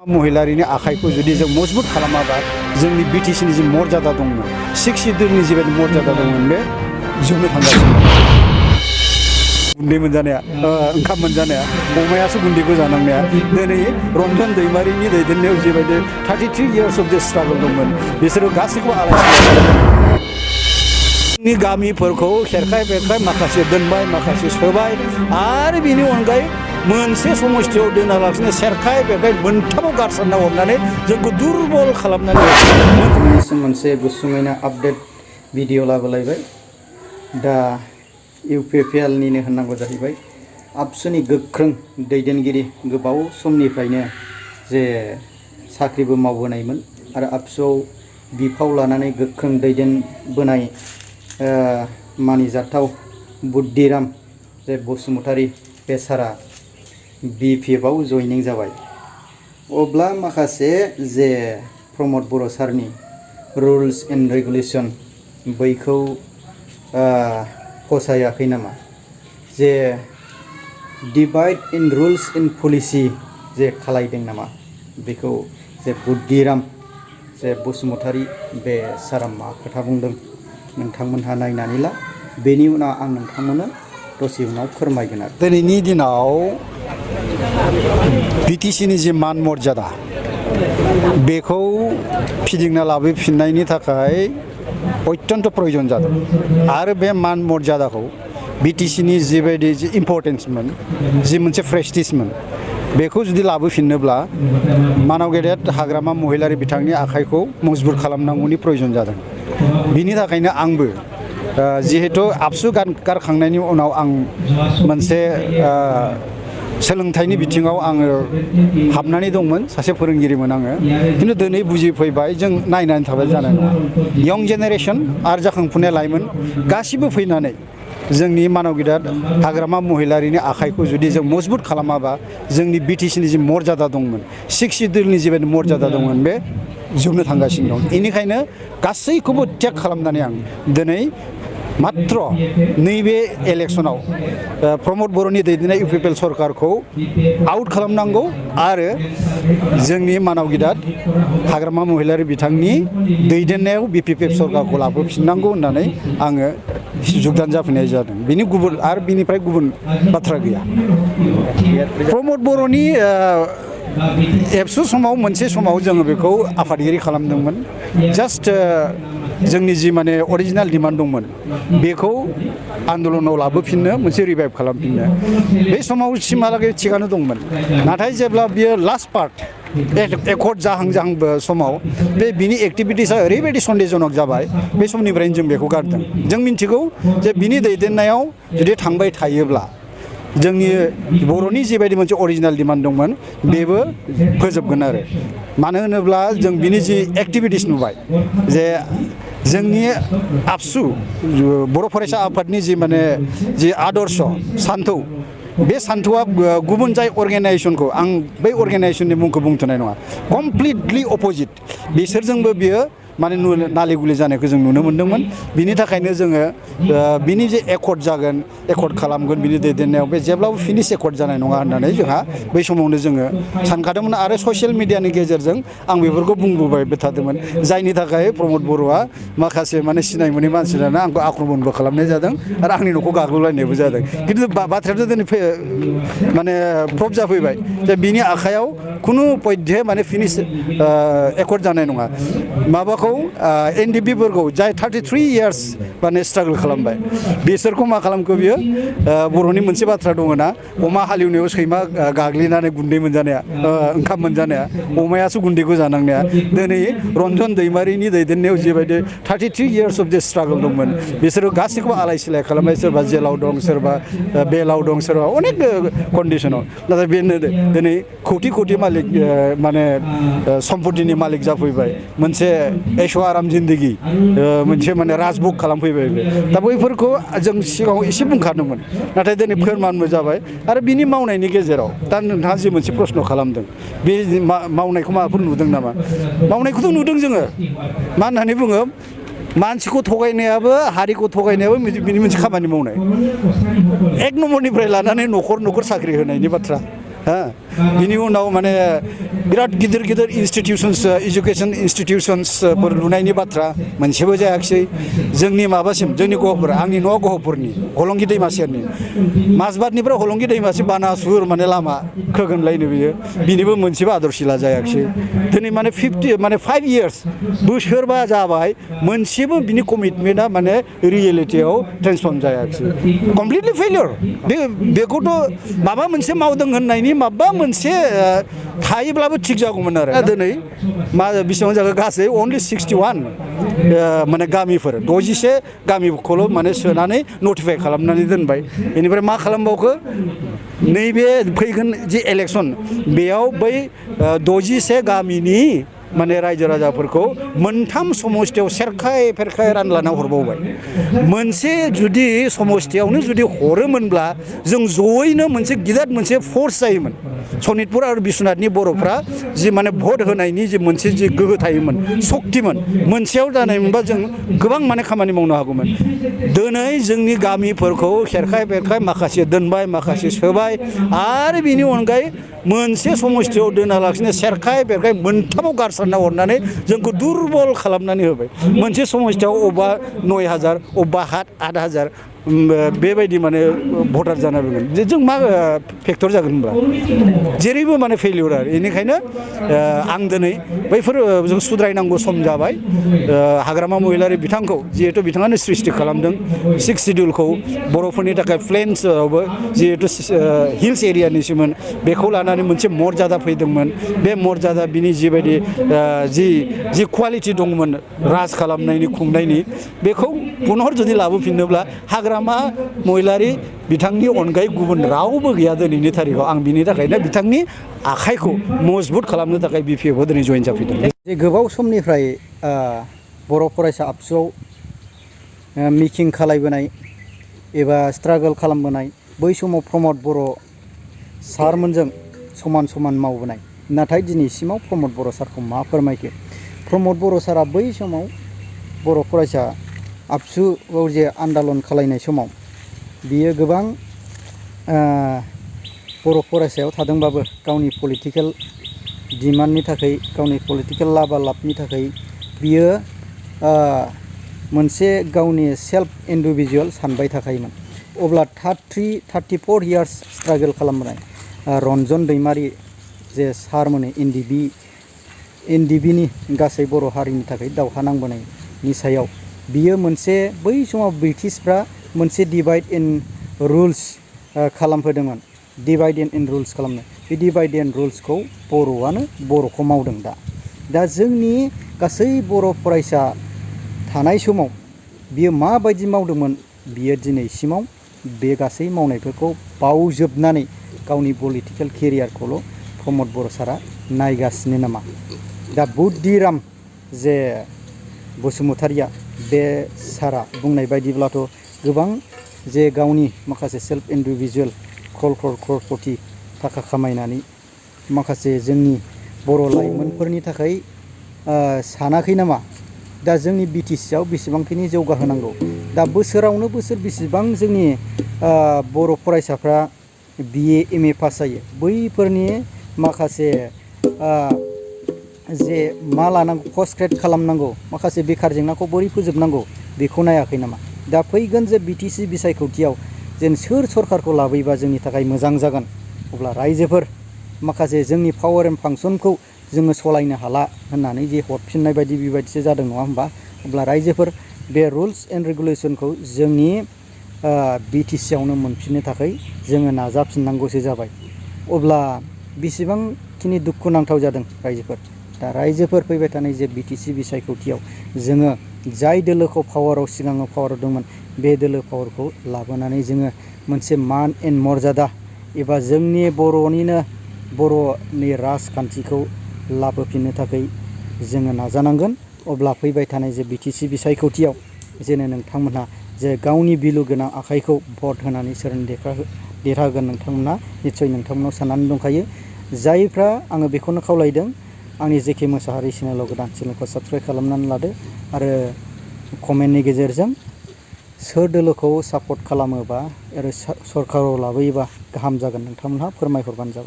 महिलारिनि आखाइखौ जुदि जों मजबुत खालामाबा जोंनि बिटिसिनि जि मर्यादा दंमोन 6 सिड्युलनि जिबायदि मर्यादा दंमोन बे जोबनो थांगासिनो गुन्दै मोनजानाया ओंखाम मोनजानाया अमायासो गुन्दैखौ जानांनाया दिनै रन्जन दैमारिनि दैदेननायाव जिबायदि 33 years of the struggle दंमोन बिसोरो गासैखौबो आलासि गामिफोरखौ खेरखाय बेरखाय माखासे दोनबाय माखासे सोबाय आरो बिनि अनगायै मोनसे समस्थियाव दोनालासिनो सेरखाय बेरखाय मोनथामाव गारसारना हरनानै जोंखौ दुरबल खालामनानै मोनसे गुसुङैनो आपडेट भिडिअ लाबोलायबाय दा इउपिपिएलनिनो होननांगौ जाहैबाय आबसुनि गोख्रों दैदेनगिरि गोबाव समनिफ्रायनो जे साख्रिबो मावबोनायमोन आरो आबसुआव बिफाव लानानै गोख्रों दैदेनबोनाय मानिजाथाव बुद्धिराम जे बसुमतारी बेसारा बिपिएफआव जयनिं जाबाय अब्ला माखासे जे प्रमद बर' सारनि रुल्स एन्ड रेगुलेशन बैखौ फसायाखै नामा जे divide in rules and policy जे खालायदों नामा बेखौ जे बुद्धिराम जे बसुमतारी बे सारा मा खोथा बुंदों नोंथांमोनहा नायनानै ला बेनि उनाव आं नोंथांमोननो दसे उनाव फोरमायगोन आरो दिनैनि दिनाव बिटिसिनि जि मान मर्यादा बेखौ फिदिंना लाबोफिननायनि थाखाय अत्यन्त प्रयोजन जादों आरो बे मान मर्यादाखौ बिटिसिनि जिबायदि जि इम्पर्टेन्समोन जि मोनसे प्रेस्टिजमोन बेखौ जुदि लाबोफिननोब्ला मानव गेदेर हाग्रामा महिलारि बिथांनि आखाइखौ मजबुत खालामनांगौनि प्रयोजन जादों बिनि थाखायनो आंबो जिहेतु आबसु गारखांनायनि उनाव आं मोनसे सोलोंथाइनि बिथिङाव आङो हाबनानै दंमोन सासे फोरोंगिरिमोन आङो खिन्थु दिनै बुजिफैबाय जों नायनानै थाबाय जानाय नङा यं जेनेरेसन आरो जाखांफुनाय लाइमोन गासिबो फैनानै जोंनि मानव गेदेर हाग्रामा महिलारिनि आखाइखौ जुदि जों मजबुत खालामाबा जोंनि बिटिसिनि जि मर्यादा दंमोन 6 सिड्युलनि जिबायदि मर्यादा दंमोन बे जोबनो थांगासिनो दं बेनिखायनो गासैखौबो टेक खालामनानै आं दिनै मात्र नैबे इलेक्शनाव प्रमद बर'नि दैदेननाय इउपिपिएल सरकारखौ आउट खालामनांगौ आरो जोंनि मानव गेदेर हाग्रामा महिलारि बिथांनि दैदेननायाव बिपिएफ सरकारखौ लाबोफिननांगौ होननानै आङो जुगदान जाफैनाय जादों बिनि गुबुन आरो बिनिफ्राय गुबुन बाथ्रा गैया प्रमद बर'नि एबसु समाव मोनसे समाव जोङो बेखौ आफादगिरि खालामदोंमोन जास्ट जोंनि जि माने अरिजिनाल डिमान्ड दंमोन बेखौ आन्दलनाव लाबोफिननो मोनसे रिभाइभ खालामफिननो बे समाव सिमहालागै थिगानो दंमोन नाथाय जेब्ला बियो लास्ट पार्ट एकर्ड जाहां समाव बिनि एक्टिभिटिसा ओरैबायदि सन्देहजनक जाबाय बे समनिफ्रायनो जों बेखौ गारदों जों मिन्थिगौ जे बिनि दैदेननायाव जुदि थांबाय थायोब्ला जोंनि बर'नि जिबायदि मोनसे अरिजिनाल डिमान्ड दंमोन बेबो फोजोबगोन आरो मानो होनोब्ला जों बिनि जि एक्टिभिटिस नुबाय जे जोंनि आबसु बर' फरायसा आफादनि जि माने जि आदर्श सान्थौ बे सान्थौआ गुबुन जाय अर्गेनाइजेसनखौ आं बै अर्गेनाइजेसननि मुंखौ बुंथ'नाय नङा कमप्लिटलि अपोजिट बिसोरजोंबो बियो माने नाले गुले जानायखौ जों नुनो मोन्दोंमोन बिनि थाखायनो जोङो बिनि जे एकर्ड जागोन एकर्ड खालामगोन बिनि दैदेननायाव बे जेब्लाबो फिनिश एकर्ड जानाय नङा होननानै जोंहा बै समावनो जोङो सानखादोंमोन आरो ससियेल मिडियानि गेजेरजों आं बेफोरखौ बुंबोबाय थादोंमोन जायनि थाखाय प्रमद बर'आ माखासे माने सिनाय मोनै मानसिफोरानो आंखौ आक्रमणबो खालामनाय जादों आरो आंनि न'खौ गाग्लोबलायनायबो जादों खिन्थु बाथ्रायाथ' दिनै माने प्रुफ जाफैबाय जे बिनि आखायाव खुनु पयध्य माने फिनिश एकर्ड जानाय नङा माबाखौ एनडिपिफोरखौ जाय 33 years माने स्ट्रागल खालामबाय बिसोरखौ मा खालामखो बियो बर'नि मोनसे बाथ्रा दङ ना अमा हालेवनायाव सैमा गाग्लिनानै गुन्दै मोनजानाया ओंखाम मोनजानाया अमायासो गुन्दैखौ जानांनाया दिनै रन्जन दैमारिनि दैदेननायाव जिबायदि 33 years of the struggle दंमोन बिसोरो गासैखौबो आलाय सिलाय खालामबाय सोरबा जेलाव दं सोरबा बेलाव दं सोरबा अनेक कन्डिसनाव नाथाय बेनो दिनै खौथि खौथि मालिक माने सम्पतिनि मालिक जाफैबाय मोनसे ऐश आराम जिन्दगी मोनसे माने राजभोग खालामफैबाय दा बैफोरखौ जों सिगाङाव एसे बुंखादोंमोन नाथाय दिनै फोरमानबो जाबाय आरो बिनि मावनायनि गेजेराव दा नोंथाङा जे मोनसे प्रश्न खालामदों बे मावनायखौ माबाफोर नुदों नामा मावनायखौथ' नुदों जोङो मा होननानै बुङो मानसिखौ थगायनायाबो हारिखौ थगायनायाबो बिनि मोनसे खामानि मावनाय एक नम्बरनिफ्राय लानानै न'खर साख्रि होनायनि बाथ्रा बिनि उनाव माने बिराद गिदिर गिदिर इन्स्टिटिउसन्स एजुकेसन इन्स्टिटिउसन्सफोर लुनायनि बाथ्रा मोनसेबो जायाखिसै जोंनि माबासिम जोंनि गहपुर आंनि न'आ गहपुरनि हलंगि दैमा सेरनि माजबादनिफ्राय हलंगि दैमासिम बानासुर माने लामा खोगोनलायनो बियो बिनिबो मोनसेबो आदरशिला जायाखिसै दिनै माने 5 इयार्स बोसोरबा जाबाय मोनसेबो बिनि कमिटमेन्टआ माने रियेलिटियाव ट्रेन्सफर्म जायाखिसै कमप्लिटलि फेलियर बेखौथ' माबा मोनसे मावदों होननायनि माबा मोनसे थायोब्लाबो थिग जागौमोन आरो दिनै मा बेसेबां जागोन गासै अनलि 61 माने गामिफोर 61 गामिखौल' माने सोनानै नटिफाइ खालामनानै दोनबाय बेनिफ्राय मा खालामबावखो नैबे फैगोन जि इलेक्सन बेयाव बै 61 गामिनि माने रायजो राजाफोरखौ मोनथाम समस्थियाव सेरखाय फेरखाय रानलाना हरबावबाय मोनसे जुदि समस्थियावनो जुदि हरोमोनब्ला जों जयैनो मोनसे गिदिर मोनसे फर्स जायोमोन सनितपुर आरो बिश्वनाथनि बर'फ्रा जि माने भट होनायनि जि मोनसे जि गोहो थायोमोन सक्तिमोन मोनसेयाव जानायमोनबा जों गोबां माने खामानि मावनो हागौमोन दिनै जोंनि गामिफोरखौ खेरखाय बेरखाय माखासे दोनबाय माखासे सोबाय आरो बिनि अनगायै मोनसे समस्थियाव दोनालासिनो सेरखाय बेरखाय मोनथामाव गारसारना हरनानै जोंखौ दुरबल खालामनानै होबाय मोनसे समस्थियाव अबेबा 9000 अबेबा 8000 बेबायदि माने भटार जाना फैगोन जों मा फेक्टर जागोन होनबा जेरैबो माने फेलियर आरो बेनिखायनो आं दिनै बैफोर जों सुद्रायनांगौ सम जाबाय हाग्रामा महिलारि बिथांखौ जिहेतु बिथाङानो सृष्टि खालामदों 6 शिडिउलखौ बर'फोरनि थाखाय प्लेन्सआवबो जिहेतु हिल्स एरियानिसोमोन बेखौ लानानै मोनसे मर्यादा फैदोंमोन बे मर्यादा बिनि जिबायदि जि क्वालिटि दंमोन राज खालामनायनि खुंनायनि बेखौ पुनः जुदि लाबोफिननोब्ला हाग्रामा महिलारि बिथांनि अनगायै गुबुन रावबो गैया दिनैनि थारिखआव आं बिनि थाखायनो बिथांनि आखाइखौ मजबुत खालामनो थाखाय बिपिएफआव दिनै जइन जाफैदों जे गोबाव समनिफ्राय बर' फरायसा आबसुआव मिटिं खालायबोनाय एबा स्ट्रागल खालामबोनाय बै समाव प्रमद बर' सारमोनजों समान समान मावबोनाय नाथाय दिनैसिमाव प्रमद बर' सारखौ मा फोरमायखो प्रमद बर' सारा बै समाव बर' फरायसा आबसुआव जे आन्दालन खालायनाय समाव बियो गोबां बर' फरायसायाव थादोंबाबो गावनि पलिटिकेल डिमान्डनि थाखाय गावनि पलिटिकेल लाबालाबनि थाखाय बियो मोनसे गावनि सेल्फ इन्डिभिजुवेल सानबाय थाखायोमोन अब्ला 34 इयार्स स्ट्रागल खालामबोनाय रन्जन दैमारि जे सारमोन एनडिबिनि गासै बर' हारिनि थाखाय दावहा नांबोनायनि सायाव बियो मोनसे बै समाव ब्रिटिशफ्रा मोनसे डिभाइड एन्ड रुल्स खालामहोदोंमोन डिभाइड एन्ड रुल्स खालामनो बे डिभाइड एन्ड रुल्सखौ बर'आनो बर'खौ मावदों दा जोंनि गासै बर' फरायसा थानाय समाव बियो माबायदि मावदोंमोन बियो दिनैसिमाव बे गासै मावनायफोरखौ बावजोबनानै गावनि पलिटिकेल केरियारखौल' प्रमद बर' सारा नायगासिनो नामा दा बुद्धिराम जे बसुमतारिया बे सारा बुंनाय बायदिब्लाथ' गोबां जे गावनि माखासे सेल्फ इन्डिभिजुवेल क्ररपति थाखा खामायनानै माखासे जोंनि बर' लाइमोनफोरनि थाखाय सानाखै नामा दा जोंनि बिटिसिआव बेसेबांखिनि जौगाहोनांगौ दा बोसोरावनो बोसोर बेसेबां जोंनि बर' फरायसाफ्रा BA MA पास जायो बैफोरनि माखासे जे मा लानांगौ पस्ट ग्रेड खालामनांगौ माखासे बेखार जेंनाखौ बोरै फोजोबनांगौ बेखौ नायाखै नामा दा फैगोन जे बिटिसि बिसायख'थियाव जेन सोर सरकारखौ लाबोयोबा जोंनि थाखाय मोजां जागोन अब्ला रायजोफोर माखासे जोंनि पावार एन्ड फांसनखौ जोङो सलायनो हाला होननानै जे हरफिननाय बायदि बेबायदिसो जादों नङा होमबा अब्ला रायजोफोर बे रुल्स एन्ड रेगुलेसनखौ जोंनि बिटिसिआवनो मोनफिननो थाखाय जोङो नाजाफिननांगौसो जाबाय अब्ला बेसेबांखिनि दुखुनांथाव जादों रायजोफोर दा रायजोफोर फैबाय थानाय जे बिटिसि बिसायख'थियाव जोङो जाय दोलोखौ पावाराव सिगाङाव पावाराव दंमोन बे दोलो पावारखौ लाबोनानै जोङो मोनसे मान एन्ड मर्यादा एबा जोंनि बर'नि राजखान्थिखौ लाबोफिननो थाखाय जोङो नाजानांगोन अब्ला फैबाय थानाय जे बिटिसि बिसायख'थियाव जेने नोंथांमोनहा जे गावनि बिलु गोनां आखाइखौ भट होनानै सोरनो देरहागोन नोंथांमोना निस्सय नोंथांमोनाव साननानै दंखायो जायफ्रा आङो बेखौनो खावलायदों आंनि जेके मोसाहारि चेनेलाव गोदान चेनेलखौ साबस्क्राइब खालामनानै लादो आरो कमेन्टनि गेजेरजों सोर दोलोखौ सापर्ट खालामोबा आरो सरकाराव लाबोयोबा गाहाम जागोन नोंथांमोनहा फोरमायहरबानो जाबाय।